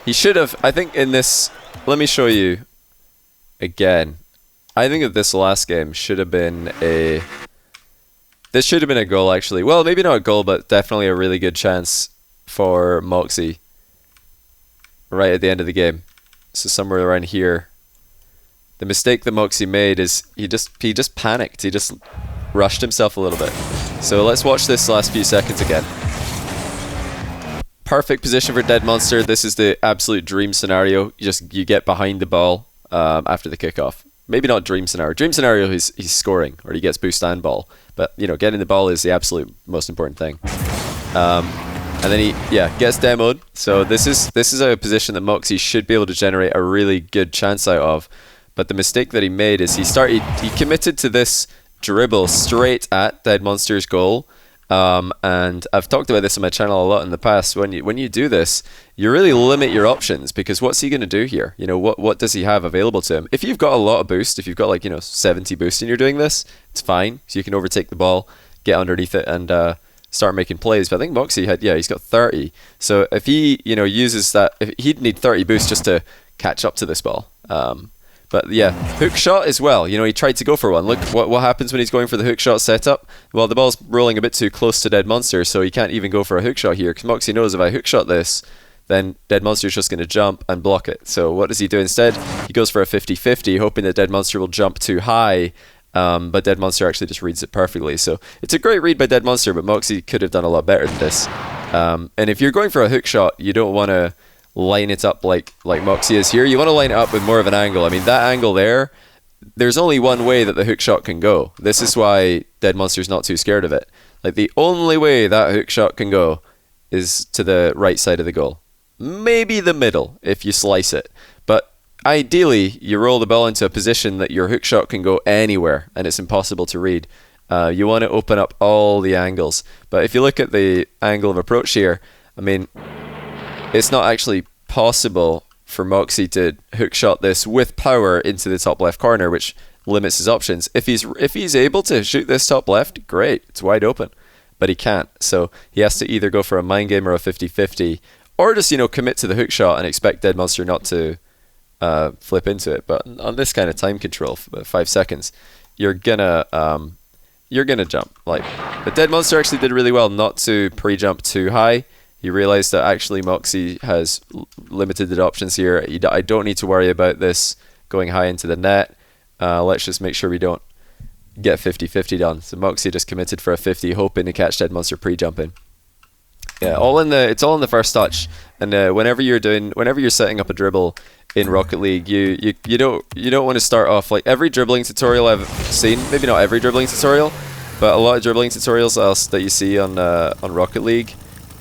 He should have, I think in this, let me show you again. I think that this last game should have been a, this should have been a goal actually. Well, maybe not a goal, but definitely a really good chance for Mawkzy right at the end of the game. So somewhere around here. The mistake that Mawkzy made is he just panicked. He just rushed himself a little bit. So let's watch this last few seconds again. Perfect position for Dead Monster. This is the absolute dream scenario. You get behind the ball after the kickoff. Maybe not dream scenario. Dream scenario, he's scoring or he gets boost and ball. But you know, getting the ball is the absolute most important thing. And then he gets demoed. So this is a position that Mawkzy should be able to generate a really good chance out of. But the mistake that he made is he committed to this dribble straight at Dead Monster's goal. And I've talked about this on my channel a lot in the past. When you do this, you really limit your options, because what's he going to do here? You know, what does he have available to him? If you've got a lot of boost, if you've got like, you know, 70 boost and you're doing this, it's fine. So you can overtake the ball, get underneath it, and start making plays. But I think Mawkzy he's got 30. So if he, you know, uses that, he'd need 30 boost just to catch up to this ball. But yeah, hook shot as well. You know, he tried to go for one. Look what happens when he's going for the hook shot setup. Well, the ball's rolling a bit too close to Dead Monster, so he can't even go for a hook shot here, because Mawkzy knows if I hook shot this, then Dead Monster's just going to jump and block it. So what does he do instead? He goes for a 50-50, hoping that Dead Monster will jump too high. But Dead Monster actually just reads it perfectly. So it's a great read by Dead Monster, but Mawkzy could have done a lot better than this. And if you're going for a hook shot, you don't want to line it up like Mawkzy is here. You want to line it up with more of an angle. I mean, that angle there's only one way that the hook shot can go. This is why Dead Monster's not too scared of it. Like, the only way that hook shot can go is to the right side of the goal. Maybe the middle, if you slice it. But ideally, you roll the ball into a position that your hook shot can go anywhere, and it's impossible to read. You want to open up all the angles. But if you look at the angle of approach here, I mean, it's not actually possible for Mawkzy to hook shot this with power into the top left corner, which limits his options. If he's able to shoot this top left, great, it's wide open. But he can't, so he has to either go for a mind game or a 50-50, or just, you know, commit to the hook shot and expect Dead Monster not to flip into it. But on this kind of time control, 5 seconds, you're gonna jump. But Dead Monster actually did really well not to pre-jump too high. He realized that actually Mawkzy has limited options here. I don't need to worry about this going high into the net. Let's just make sure we don't get 50-50 done. So Mawkzy just committed for a 50, hoping to catch Dead Monster pre-jumping. Yeah, it's all in the first touch. And whenever you're setting up a dribble in Rocket League, you don't want to start off like every dribbling tutorial I've seen. Maybe not every dribbling tutorial, but a lot of dribbling tutorials that you see on Rocket League.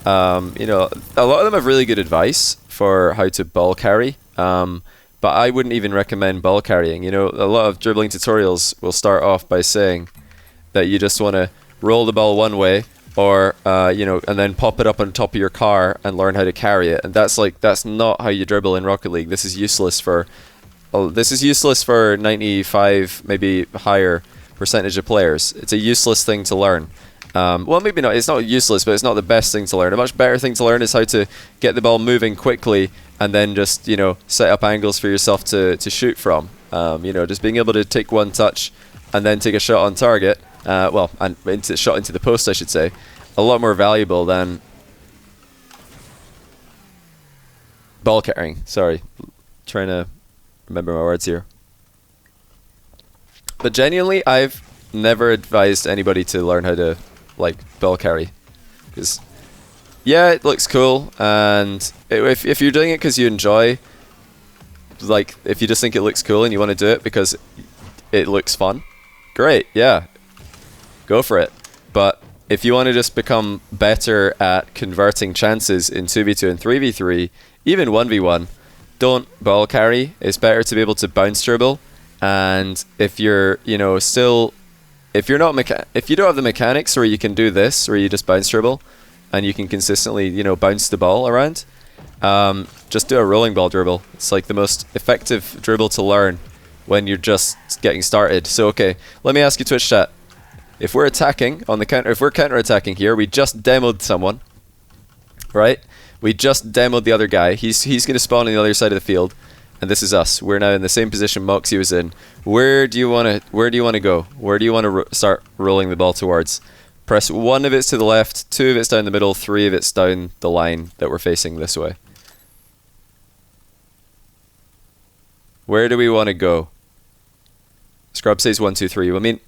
You know, a lot of them have really good advice for how to ball carry, but I wouldn't even recommend ball carrying. You know, a lot of dribbling tutorials will start off by saying that you just want to roll the ball one way, or you know, and then pop it up on top of your car and learn how to carry it. And that's not how you dribble in Rocket League. This is useless for 95, maybe higher percentage of players. It's a useless thing to learn. Well, maybe not. It's not useless, but it's not the best thing to learn. A much better thing to learn is how to get the ball moving quickly and then just, you know, set up angles for yourself to shoot from. You know, just being able to take one touch and then take a shot on target. Shot into the post, I should say. A lot more valuable than ball carrying. Sorry, trying to remember my words here. But genuinely, I've never advised anybody to learn how to ball carry, because yeah, it looks cool, and if you're doing it because you enjoy, like if you just think it looks cool and you want to do it because it looks fun, great, yeah, go for it. But if you want to just become better at converting chances in 2v2 and 3v3, even 1v1, don't ball carry. It's better to be able to bounce dribble. And if you're, you know, still, if you don't have the mechanics where you can do this, where you just bounce dribble and you can consistently, you know, bounce the ball around, just do a rolling ball dribble. It's like the most effective dribble to learn when you're just getting started. So okay, let me ask you, Twitch chat, if we're attacking on the counter, if we're counter attacking here, we just demoed someone, right? We just demoed the other guy. He's going to spawn on the other side of the field, and this is us. We're now in the same position Mawkzy was in. Where do you want to go? Where do you want to start rolling the ball towards? Press 1 if it's to the left, 2 if it's down the middle, 3 if it's down the line that we're facing this way. Where do we want to go? Scrub says 1, 2, 3. I mean,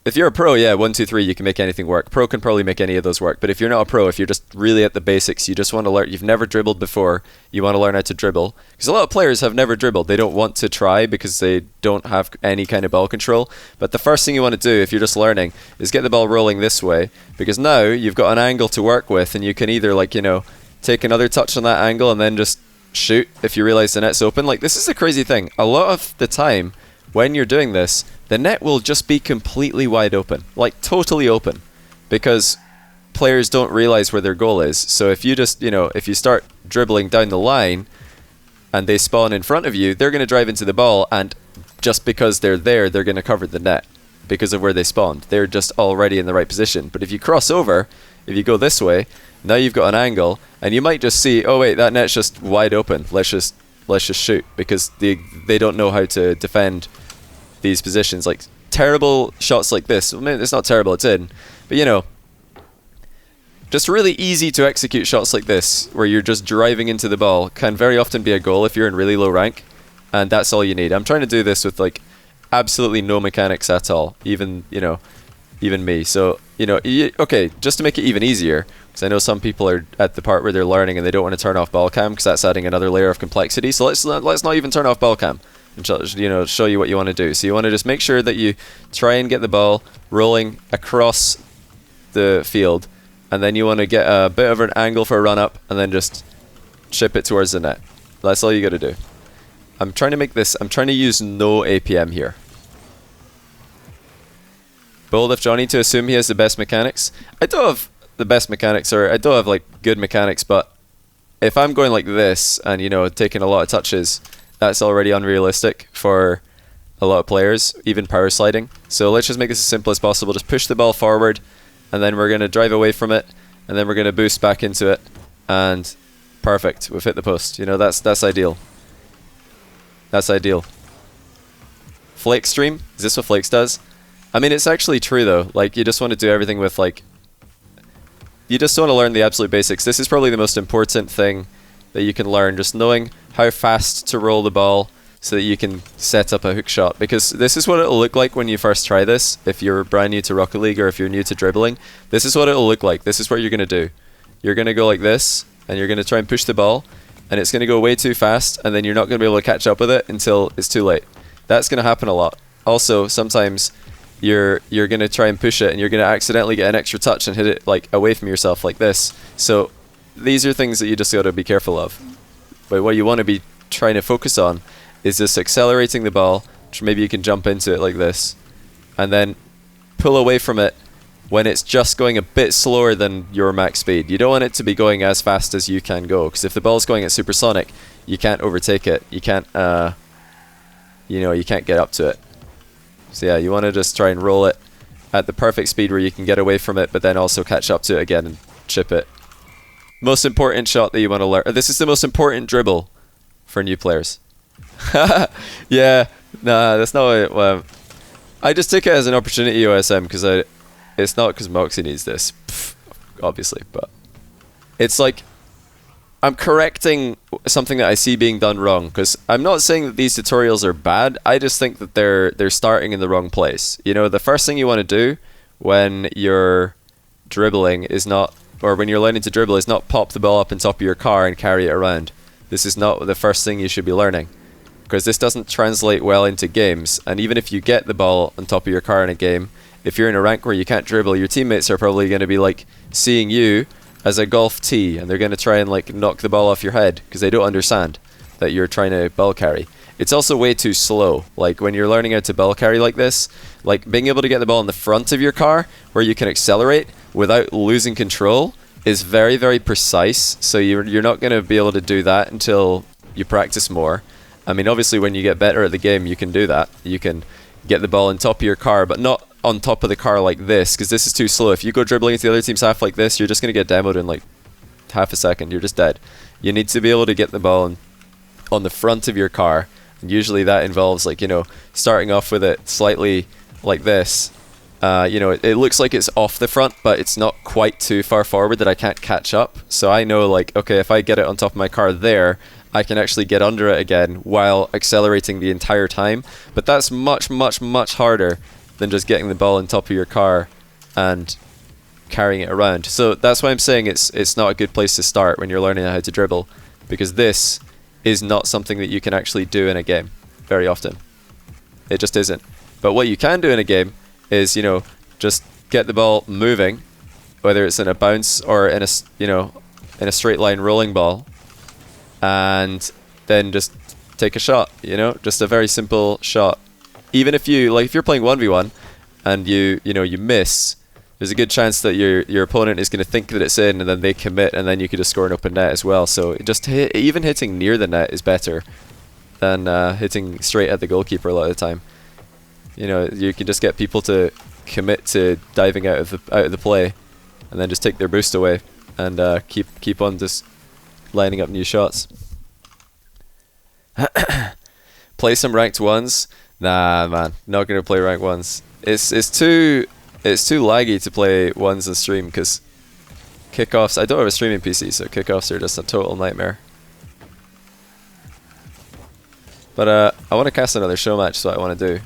if you're a pro, yeah, 1, 2, 3, you can make anything work. Pro can probably make any of those work. But if you're not a pro, if you're just really at the basics, you just want to learn, you've never dribbled before, you want to learn how to dribble. Because a lot of players have never dribbled. They don't want to try because they don't have any kind of ball control. But the first thing you want to do if you're just learning is get the ball rolling this way. Because now you've got an angle to work with, and you can either, like, you know, take another touch on that angle and then just shoot if you realize the net's open. Like, this is the crazy thing. A lot of the time when you're doing this, the net will just be completely wide open, like totally open, because players don't realize where their goal is. So if you just, you know, if you start dribbling down the line and they spawn in front of you, they're going to drive into the ball, and just because they're there, they're going to cover the net because of where they spawned. They're just already in the right position. But if you cross over, if you go this way, now you've got an angle, and you might just see, oh wait, that net's just wide open. Let's just shoot, because they don't know how to defend these positions. Like, terrible shots like this, I mean, it's not terrible, it's in, but you know, just really easy to execute shots like this where you're just driving into the ball can very often be a goal if you're in really low rank, and that's all you need. I'm trying to do this with like absolutely no mechanics at all, even, you know, even me. So, you know, okay, just to make it even easier, because I know some people are at the part where they're learning and they don't want to turn off ball cam because that's adding another layer of complexity. So let's not even turn off ball cam and show you what you want to do. So you want to just make sure that you try and get the ball rolling across the field, and then you want to get a bit of an angle for a run up and then just chip it towards the net. That's all you got to do. I'm trying to use no APM here. Bold of Johnny to assume he has the best mechanics. I don't have the best mechanics, or I don't have like good mechanics, but if I'm going like this and, you know, taking a lot of touches, that's already unrealistic for a lot of players, even power sliding. So let's just make this as simple as possible. Just push the ball forward, and then we're going to drive away from it, and then we're going to boost back into it, and perfect, we've hit the post. You know, that's ideal. That's ideal. Flake stream? Is this what Flakes does? I mean, it's actually true though. Like, you just want to do everything with, like, you just want to learn the absolute basics. This is probably the most important thing that you can learn, just knowing how fast to roll the ball so that you can set up a hook shot, because this is what it'll look like when you first try this. If you're brand new to Rocket League, or if you're new to dribbling, this is what it'll look like. This is what you're going to do. You're going to go like this, and you're going to try and push the ball, and it's going to go way too fast, and then you're not going to be able to catch up with it until it's too late. That's going to happen a lot. Also, sometimes you're going to try and push it, and you're going to accidentally get an extra touch and hit it like away from yourself like this. So these are things that you just got to be careful of. But what you want to be trying to focus on is just accelerating the ball, which maybe you can jump into it like this, and then pull away from it when it's just going a bit slower than your max speed. You don't want it to be going as fast as you can go, because if the ball's going at supersonic, you can't overtake it. You can't, you can't get up to it. So yeah, you want to just try and roll it at the perfect speed where you can get away from it, but then also catch up to it again and chip it. Most important shot that you want to learn. This is the most important dribble for new players. Yeah, nah, that's not what well, I just took it as an opportunity, OSM, because it's not because Mawkzy needs this, obviously, but it's like I'm correcting something that I see being done wrong, because I'm not saying that these tutorials are bad. I just think that they're starting in the wrong place. You know, the first thing you want to do when you're dribbling is not, or when you're learning to dribble, is not pop the ball up on top of your car and carry it around. This is not the first thing you should be learning, because this doesn't translate well into games. And even if you get the ball on top of your car in a game, if you're in a rank where you can't dribble, your teammates are probably going to be like seeing you as a golf tee, and they're going to try and like knock the ball off your head because they don't understand that you're trying to ball carry. It's also way too slow. Like, when you're learning how to ball carry like this, like being able to get the ball in the front of your car where you can accelerate without losing control is very, very precise. So you're not going to be able to do that until you practice more. I mean, obviously when you get better at the game, you can do that. You can get the ball on top of your car, but not on top of the car like this, because this is too slow. If you go dribbling into the other team's half like this, you're just going to get demoed in like half a second, you're just dead. You need to be able to get the ball on the front of your car, and usually that involves, like, you know, starting off with it slightly like this. You know, it looks like it's off the front, but it's not quite too far forward that I can't catch up. So I know, like, okay, if I get it on top of my car there, I can actually get under it again while accelerating the entire time. But that's much, much, much harder than just getting the ball on top of your car and carrying it around. So that's why I'm saying it's not a good place to start when you're learning how to dribble, because this is not something that you can actually do in a game very often. It just isn't. But what you can do in a game is, you know, just get the ball moving, whether it's in a bounce or in a, you know, in a straight line rolling ball, and then just take a shot, you know, just a very simple shot. Even if you, like, if you're playing 1v1 and you know, you miss, there's a good chance that your opponent is going to think that it's in, and then they commit, and then you could just score an open net as well. So just even hitting near the net is better than hitting straight at the goalkeeper a lot of the time. You know, you can just get people to commit to diving out of the play, and then just take their boost away, and keep on just lining up new shots. Play some ranked ones? Nah, man, not gonna play ranked ones. It's too laggy to play ones on stream, because kickoffs. I don't have a streaming PC, so kickoffs are just a total nightmare. But I want to cast another show match, so I want to do.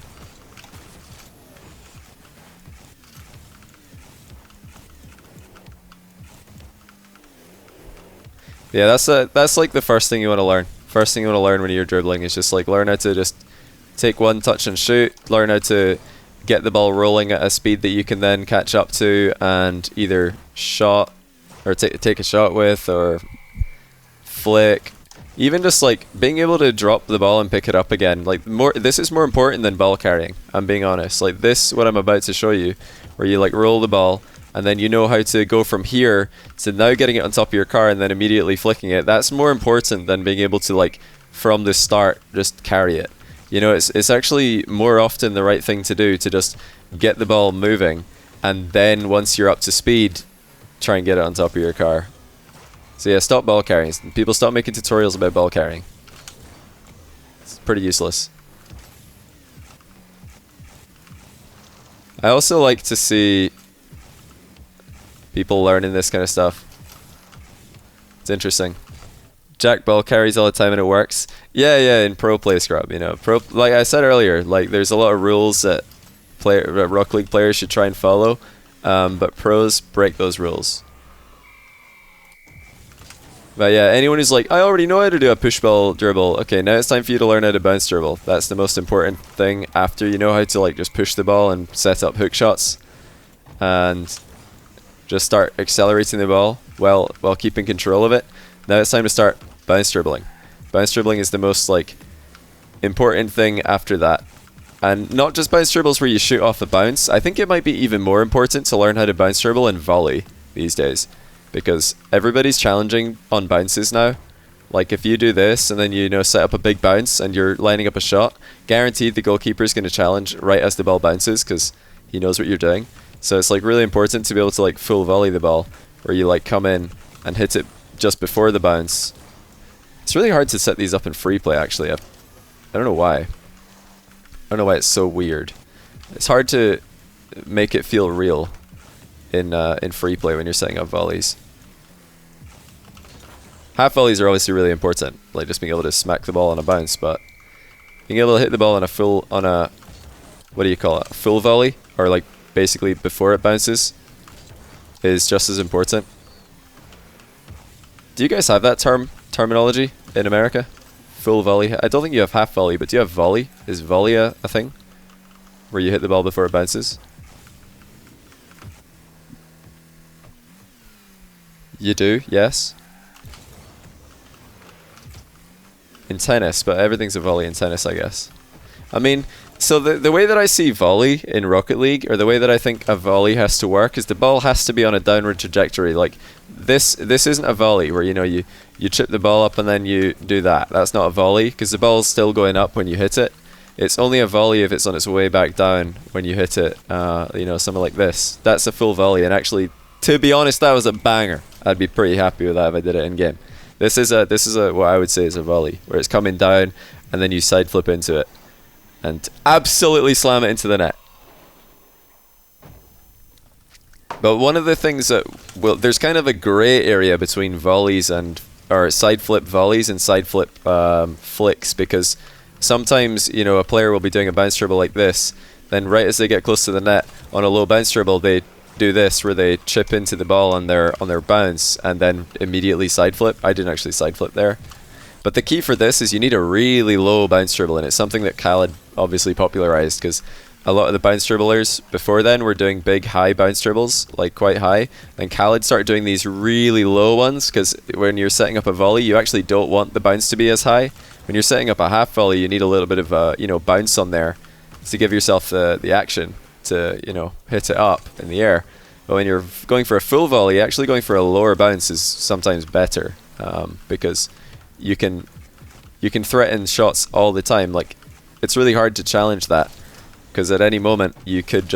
Yeah, that's like the first thing you want to learn. First thing you want to learn when you're dribbling is just like learn how to just take one touch and shoot. Learn how to get the ball rolling at a speed that you can then catch up to and either shot or take a shot with, or flick. Even just like being able to drop the ball and pick it up again. Like this is more important than ball carrying, I'm being honest. Like this, what I'm about to show you, where you like roll the ball and then you know how to go from here to now getting it on top of your car and then immediately flicking it. That's more important than being able to, like, from the start just carry it. You know, it's actually more often the right thing to do to just get the ball moving, and then once you're up to speed, try and get it on top of your car. So yeah, stop ball carrying. People stop making tutorials about ball carrying. It's pretty useless. I also like to see people learning this kind of stuff. It's interesting. Jack ball carries all the time and it works. Yeah, in pro play scrub, you know. Like I said earlier, like there's a lot of rules that Rock League players should try and follow, but pros break those rules. But yeah, anyone who's like, I already know how to do a push ball dribble. Okay, now it's time for you to learn how to bounce dribble. That's the most important thing after you know how to like just push the ball and set up hook shots. And just start accelerating the ball while keeping control of it. Now it's time to start bounce dribbling. Bounce dribbling is the most like important thing after that. And not just bounce dribbles where you shoot off the bounce. I think it might be even more important to learn how to bounce dribble and volley these days, because everybody's challenging on bounces now. Like if you do this and then you know set up a big bounce and you're lining up a shot, guaranteed the goalkeeper is going to challenge right as the ball bounces because he knows what you're doing. So it's like really important to be able to like full volley the ball, where you like come in and hit it just before the bounce. It's really hard to set these up in free play actually. I don't know why. I don't know why it's so weird. It's hard to make it feel real in free play when you're setting up volleys. Half volleys are obviously really important, like just being able to smack the ball on a bounce, but being able to hit the ball on a what do you call it? A full volley, or like basically before it bounces, is just as important. Do you guys have that terminology in America? Full volley? I don't think you have half volley, but do you have volley? Is volley a thing? Where you hit the ball before it bounces? You do, yes. In tennis, but everything's a volley in tennis, I guess. I mean, so the way that I see volley in Rocket League, or the way that I think a volley has to work, is the ball has to be on a downward trajectory. Like this isn't a volley where you know you chip the ball up and then you do that. That's not a volley, because the ball's still going up when you hit it. It's only a volley if it's on its way back down when you hit it. You know, something like this. That's a full volley, and actually, to be honest, that was a banger. I'd be pretty happy with that if I did it in game. This is a what I would say is a volley, where it's coming down and then you side flip into it and absolutely slam it into the net. But one of the things that, well, there's kind of a grey area between volleys and, or side flip volleys and side flip flicks, because sometimes, you know, a player will be doing a bounce dribble like this, then right as they get close to the net on a low bounce dribble, they do this where they chip into the ball on their bounce and then immediately side flip. I didn't actually side flip there. But the key for this is you need a really low bounce dribble, and it's something that Khaled obviously popularized, because a lot of the bounce dribblers before then were doing big high bounce dribbles, like quite high. Then Khaled started doing these really low ones, because when you're setting up a volley, you actually don't want the bounce to be as high. When you're setting up a half volley, you need a little bit of you know, bounce on there to give yourself the action to, you know, hit it up in the air. But when you're going for a full volley, actually going for a lower bounce is sometimes better, because you can threaten shots all the time. Like, it's really hard to challenge that, because at any moment you could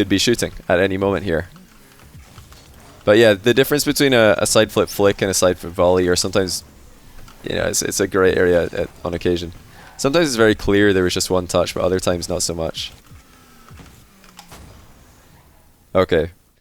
be shooting at any moment here. But yeah, the difference between a side flip flick and a side flip volley, or sometimes, you know, it's a grey area on occasion. Sometimes it's very clear there was just one touch, but other times not so much. Okay,